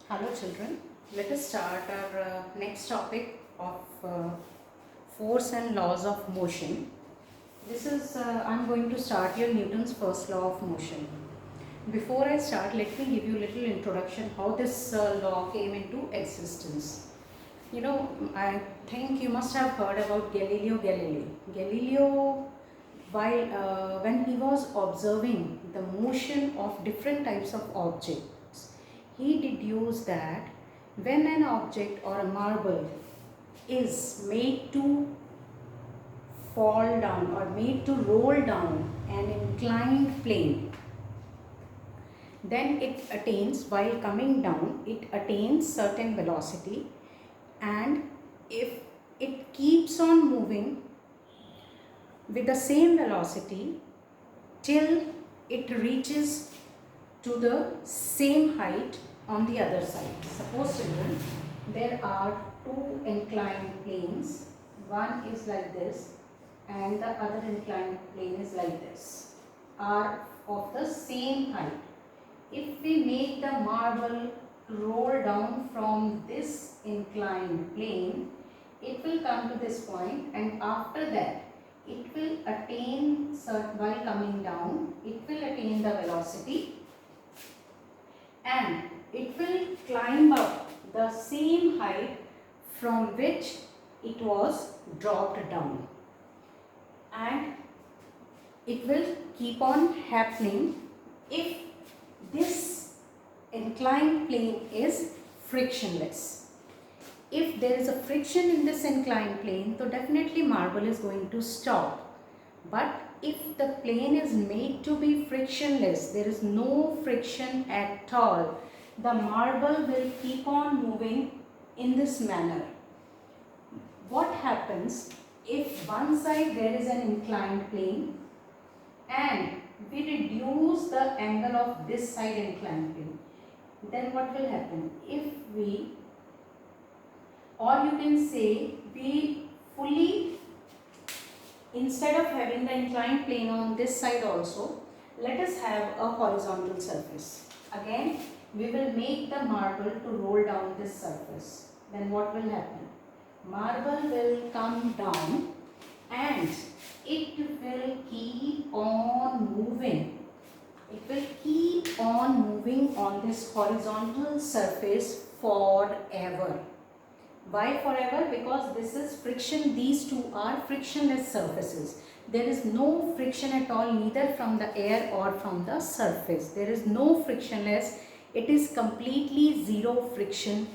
Hello children, let us start our next topic of force and laws of motion. I'm going to start your Newton's first law of motion. Before I start, let me give you a little introduction how this law came into existence. I think you must have heard about Galileo Galilei. Galileo, when he was observing the motion of different types of objects, he deduced that when an object or a marble is made to fall down or made to roll down an inclined plane, then it attains, while coming down, it attains certain velocity, and if it keeps on moving with the same velocity till it reaches to the same height on the other side. Suppose children, there are two inclined planes. One is like this and the other inclined plane is like this, are of the same height. If we make the marble roll down from this inclined plane, it will come to this point, and after that it will attain, while coming down, it will attain the velocity and it will climb up the same height from which it was dropped down, and it will keep on happening if this inclined plane is frictionless. If there is a friction in this inclined plane, so definitely marble is going to stop. But if the plane is made to be frictionless, there is no friction at all, the marble will keep on moving in this manner. What happens if one side there is an inclined plane and we reduce the angle of this side inclined plane? Then what will happen? If we, or you can say, we fully, instead of having the inclined plane on this side also, let us have a horizontal surface. Again, we will make the marble to roll down this surface. Then what will happen? Marble will come down and it will keep on moving. It will keep on moving on this horizontal surface forever. Why forever? Because this is friction, these two are frictionless surfaces. There is no friction at all, neither from the air or from the surface. There is no frictionless, it is completely zero friction.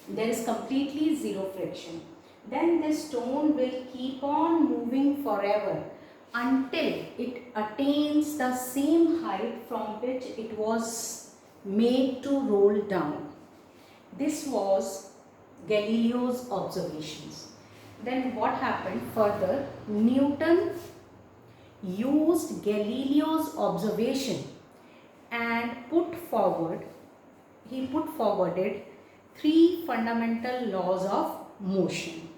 There is completely zero friction. Then this stone will keep on moving forever until it attains the same height from which it was made to roll down. This was Galileo's observations. Then what happened further? Newton used Galileo's observation and he put forwarded three fundamental laws of motion.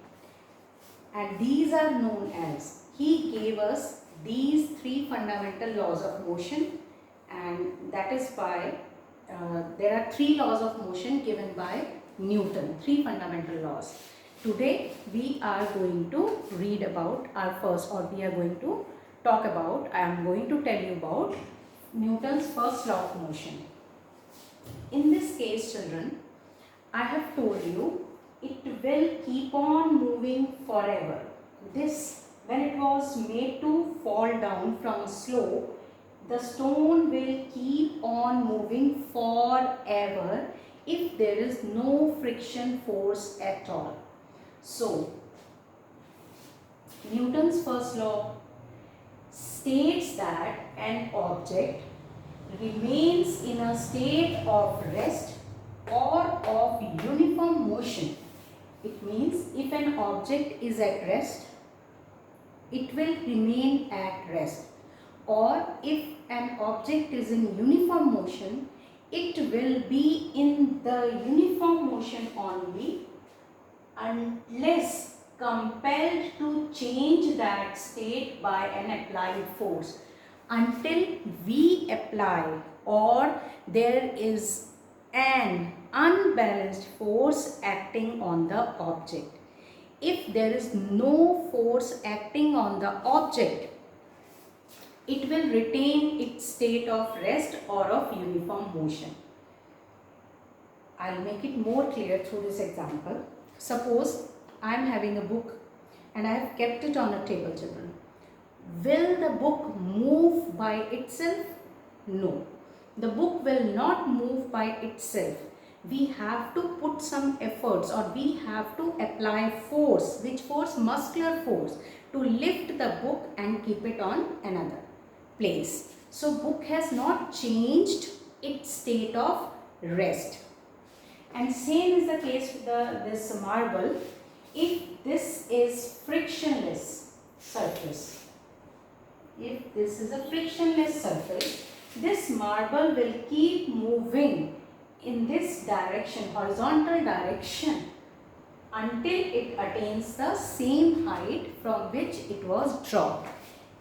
And these are known as, he gave us these three fundamental laws of motion, and that is by, there are three laws of motion given by Newton, three fundamental laws. Today we are going to read about our first, or we are going to talk about, I am going to tell you about Newton's first law of motion. In this case children, I have told you it will keep on moving forever. This, when it was made to fall down from a slope, the stone will keep on moving forever if there is no friction force at all. So, Newton's first law states that an object remains in a state of rest or of uniform motion. It means if an object is at rest, it will remain at rest, or if an object is in uniform motion, it will be in the uniform motion only unless compelled to change that state by an applied force. Until we apply, or there is an unbalanced force acting on the object. If there is no force acting on the object, it will retain its state of rest or of uniform motion. I'll make it more clear through this example. Suppose I am having a book and I have kept it on a table, children. Will the book move by itself? No. The book will not move by itself. We have to put some efforts, or we have to apply force. Which force? Muscular force, to lift the book and keep it on another place. So book has not changed its state of rest. And same is the case with this marble. If this is frictionless surface, if this is a frictionless surface, this marble will keep moving in this direction, horizontal direction, until it attains the same height from which it was dropped.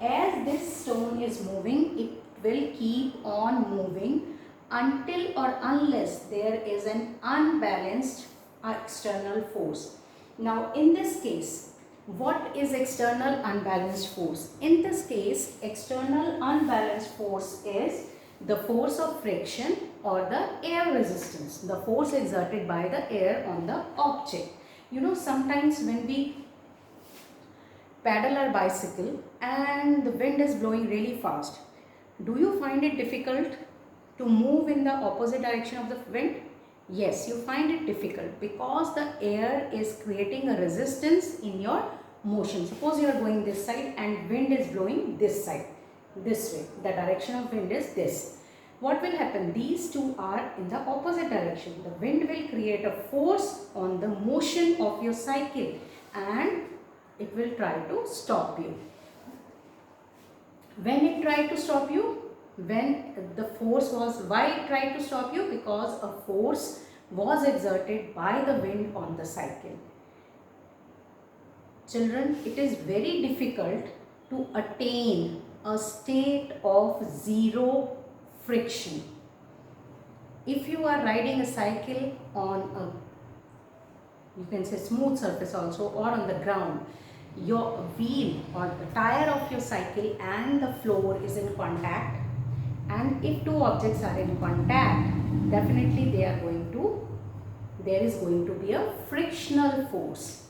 As this stone is moving, it will keep on moving until or unless there is an unbalanced external force. Now in this case, what is external unbalanced force? In this case, external unbalanced force is the force of friction or the air resistance, the force exerted by the air on the object. You know, sometimes when we paddle our bicycle and the wind is blowing really fast, do you find it difficult to move in the opposite direction of the wind? Yes, you find it difficult because the air is creating a resistance in your motion. Suppose you are going this side and wind is blowing this side, this way. The direction of wind is this. What will happen? These two are in the opposite direction. The wind will create a force on the motion of your cycle and it will try to stop you. When it tried to stop you, when the force was, why it tried to stop you? Because a force was exerted by the wind on the cycle. Children, it is very difficult to attain a state of zero friction. If you are riding a cycle on a, you can say, smooth surface also, or on the ground, your wheel or the tire of your cycle and the floor is in contact, and if two objects are in contact, definitely there is going to be a frictional force.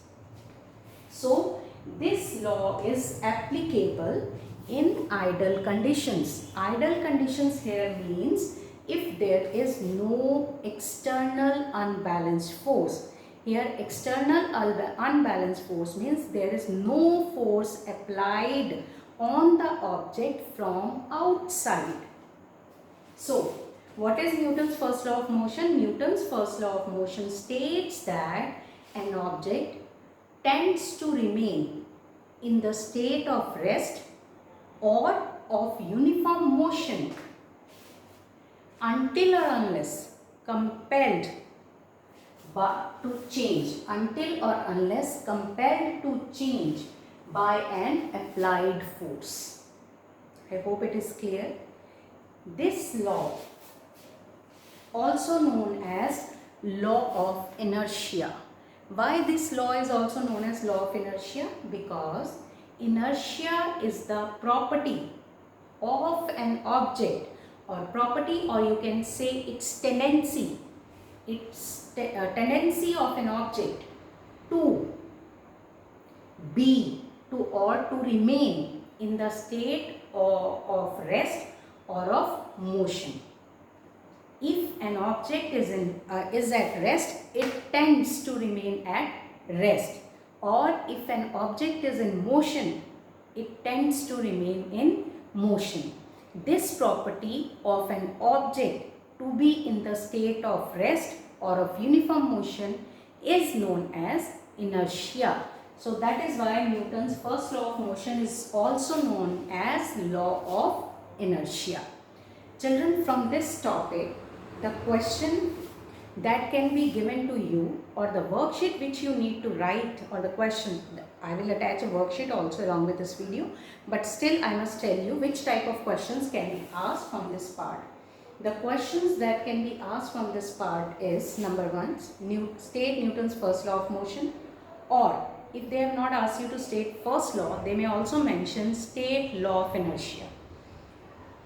So this law is applicable in idle conditions. Idle conditions here means if there is no external unbalanced force. Here external unbalanced force means there is no force applied on the object from outside. So what is Newton's first law of motion? Newton's first law of motion states that an object tends to remain in the state of rest or of uniform motion until or unless compelled to change, until or unless compelled to change by an applied force. I hope it is clear. This law, also known as law of inertia. Why this law is also known as law of inertia? Because inertia is the property of an object, or property, or you can say its tendency. Its tendency of an object to be, or to remain in the state of rest or of motion. If an object is at rest, it tends to remain at rest, or if an object is in motion, it tends to remain in motion. This property of an object to be in the state of rest or of uniform motion is known as inertia. So that is why Newton's first law of motion is also known as law of inertia. Children, from this topic, the question that can be given to you, or the worksheet which you need to write, or the question, I will attach a worksheet also along with this video, but still I must tell you which type of questions can be asked from this part. The questions that can be asked from this part is number 1, state Newton's first law of motion, or if they have not asked you to state first law, they may also mention state law of inertia.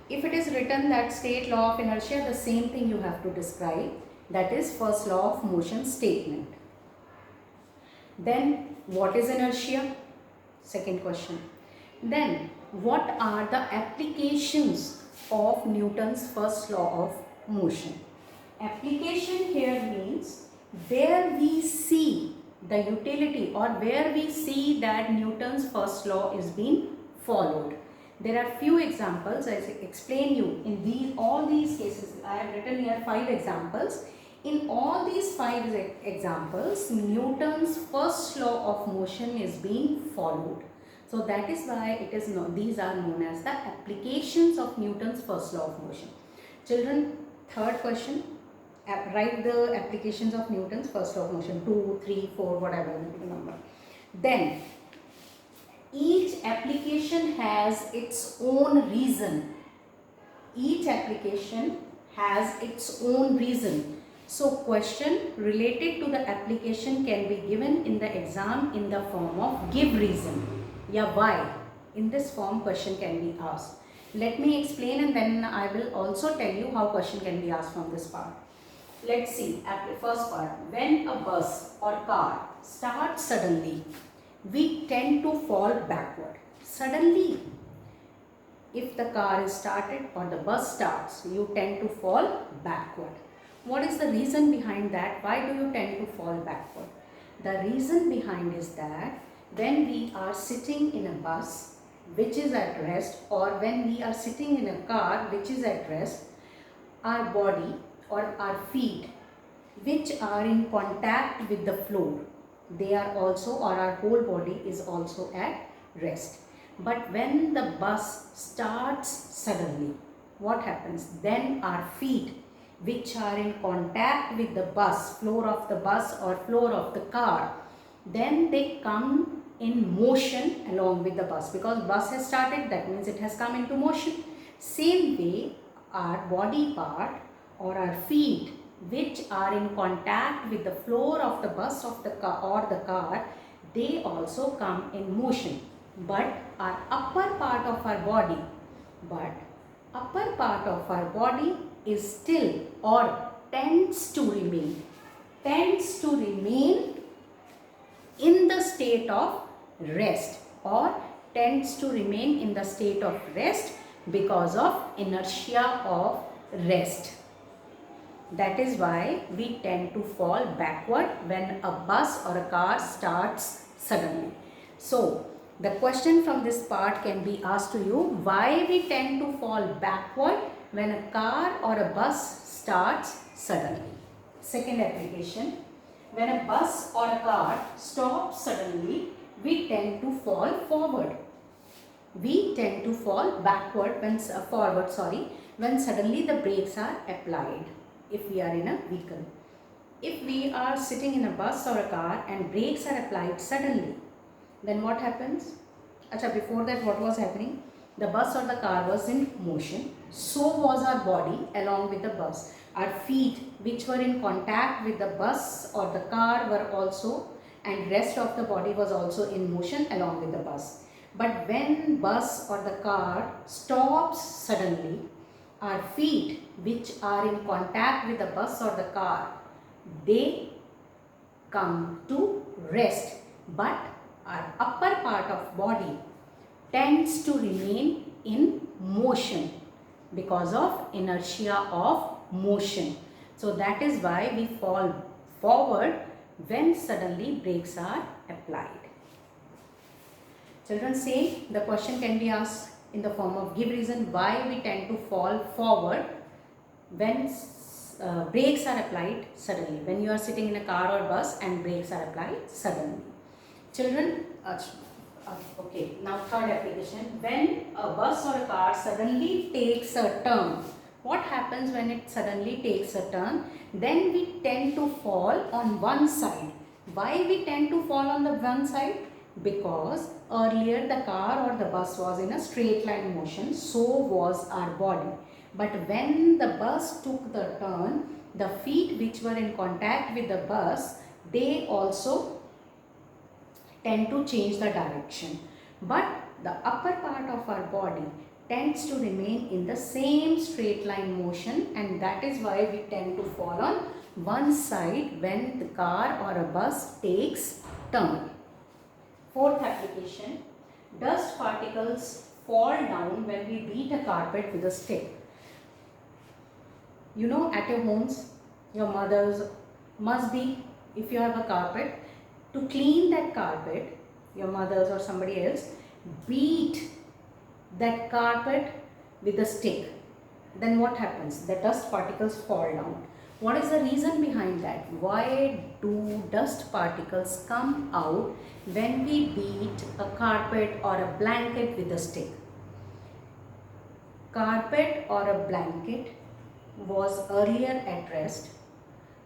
If it is written that state law of inertia, the same thing you have to describe, that is first law of motion statement. Then what is inertia? Second question. Then what are the applications of Newton's first law of motion? Application here means where we see the utility or where we see that Newton's first law is being followed. There are few examples. I explain you in all these cases. I have written here 5 examples. In all these 5 examples, Newton's first law of motion is being followed. So that is why it is known, these are known as the applications of Newton's first law of motion. Children, third question, write the applications of Newton's first law of motion, 2, 3, 4, whatever the number. Then each application has its own reason. Each application has its own reason. So question related to the application can be given in the exam in the form of give reason. Yeah, why? In this form question can be asked. Let me explain and then I will also tell you how question can be asked from this part. Let's see, first part. When a bus or car starts suddenly, we tend to fall backward. Suddenly, if the car is started or the bus starts, you tend to fall backward. What is the reason behind that? Why do you tend to fall backward? The reason behind is that when we are sitting in a bus which is at rest, or when we are sitting in a car which is at rest, our body or our feet which are in contact with the floor, they are also, or our whole body is also at rest. But when the bus starts suddenly, what happens? Then our feet which are in contact with the bus, floor of the bus or floor of the car, then they come in motion along with the bus, because bus has started, that means it has come into motion. Same way, our body part or our feet which are in contact with the floor of the bus of the car or the car, they also come in motion. But our upper part of our body is still or tends to remain in the state of rest, or tends to remain in the state of rest because of inertia of rest. That is why we tend to fall backward when a bus or a car starts suddenly. So the question from this part can be asked to you, why we tend to fall backward when a car or a bus starts suddenly. Second application, when a bus or a car stops suddenly, we tend to fall forward. We tend to fall backward when suddenly the brakes are applied. If we are in a vehicle, if we are sitting in a bus or a car and brakes are applied suddenly, then what happens? Before that, what was happening? The bus or the car was in motion, so was our body along with the bus. Our feet which were in contact with the bus or the car were also, and rest of the body was also in motion along with the bus. But when bus or the car stops suddenly, our feet which are in contact with the bus or the car, they come to rest, but our upper part of body tends to remain in motion because of inertia of motion. So that is why we fall forward when suddenly brakes are applied. Children, same, the question can be asked in the form of give reason why we tend to fall forward when brakes are applied suddenly. When you are sitting in a car or bus and brakes are applied suddenly. Children, okay, now third application. When a bus or a car suddenly takes a turn, what happens when it suddenly takes a turn? Then we tend to fall on one side. Why we tend to fall on the one side? Because earlier the car or the bus was in a straight line motion, so was our body. But when the bus took the turn, the feet which were in contact with the bus, they also tend to change the direction. But the upper part of our body tends to remain in the same straight line motion, and that is why we tend to fall on one side when the car or a bus takes turn. Fourth application, dust particles fall down when we beat a carpet with a stick. You know, at your homes, your mothers must be, if you have a carpet, to clean that carpet, your mothers or somebody else beat that carpet with a stick. Then what happens? The dust particles fall down. What is the reason behind that? Why do dust particles come out when we beat a carpet or a blanket with a stick? Carpet or a blanket was earlier at rest,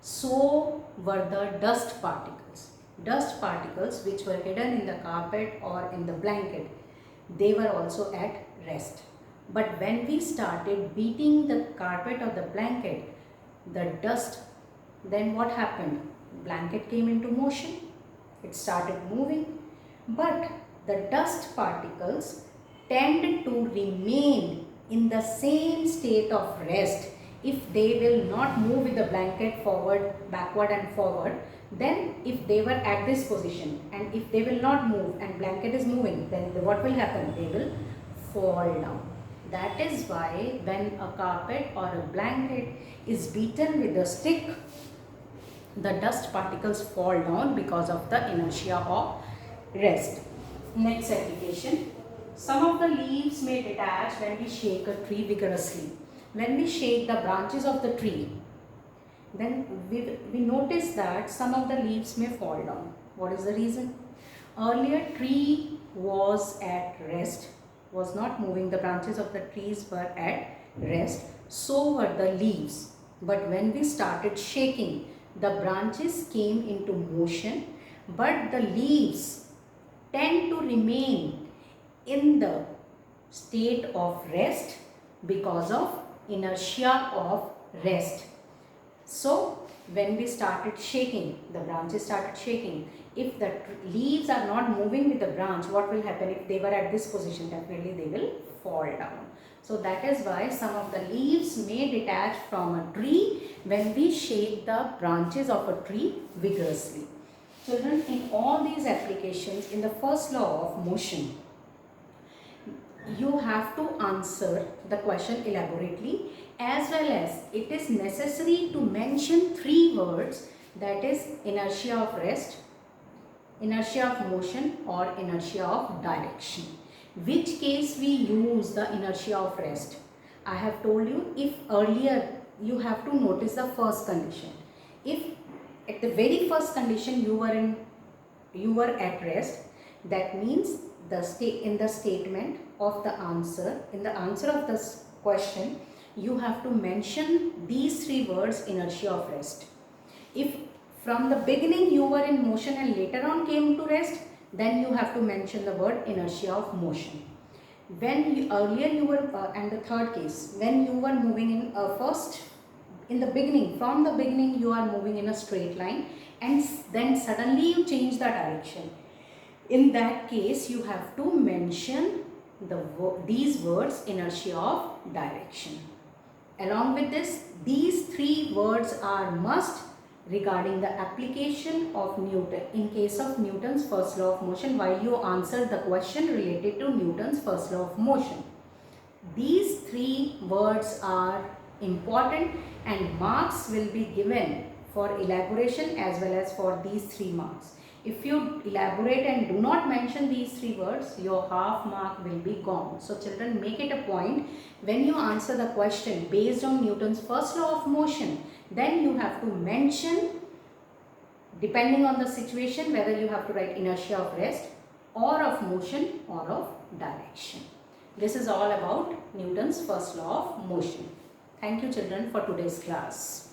so were the dust particles. Dust particles which were hidden in the carpet or in the blanket, they were also at rest. But when we started beating the carpet or the blanket, the dust, then what happened? Blanket came into motion, it started moving, but the dust particles tend to remain in the same state of rest. If they will not move with the blanket forward, backward and forward, then if they were at this position and if they will not move and blanket is moving, then what will happen? They will fall down. That is why when a carpet or a blanket is beaten with a stick, the dust particles fall down because of the inertia of rest. Next application. Some of the leaves may detach when we shake a tree vigorously. When we shake the branches of the tree, then we notice that some of the leaves may fall down. What is the reason? Earlier tree was at rest, was not moving, the branches of the trees were at rest, so were the leaves. But when we started shaking, the branches came into motion, but the leaves tend to remain in the state of rest because of inertia of rest. So when we started shaking, the branches started shaking. If the leaves are not moving with the branch, what will happen? If they were at this position, definitely they will fall down. So that is why some of the leaves may detach from a tree when we shake the branches of a tree vigorously. Children, in all these applications, in the first law of motion, you have to answer the question elaborately, as well as it is necessary to mention three words, that is inertia of rest, inertia of motion, or inertia of direction. Which case we use the inertia of rest? I have told you, if earlier you have to notice the first condition. If at the very first condition you were at rest, that means in the statement of the answer, in the answer of this question, you have to mention these three words, inertia of rest. If from the beginning you were in motion and later on came to rest, then you have to mention the word inertia of motion. When earlier you were, and the third case, when you were moving in first, in the beginning, from the beginning you are moving in a straight line and then suddenly you change the direction. In that case, you have to mention these words, inertia of direction. Along with this, these three words are must regarding the application of Newton, in case of Newton's first law of motion, while you answer the question related to Newton's first law of motion. These three words are important and marks will be given for elaboration as well as for these 3 marks. If you elaborate and do not mention these 3 words, your half mark will be gone. So children, make it a point, when you answer the question based on Newton's first law of motion, then you have to mention, depending on the situation, whether you have to write inertia of rest or of motion or of direction. This is all about Newton's first law of motion. Thank you children for today's class.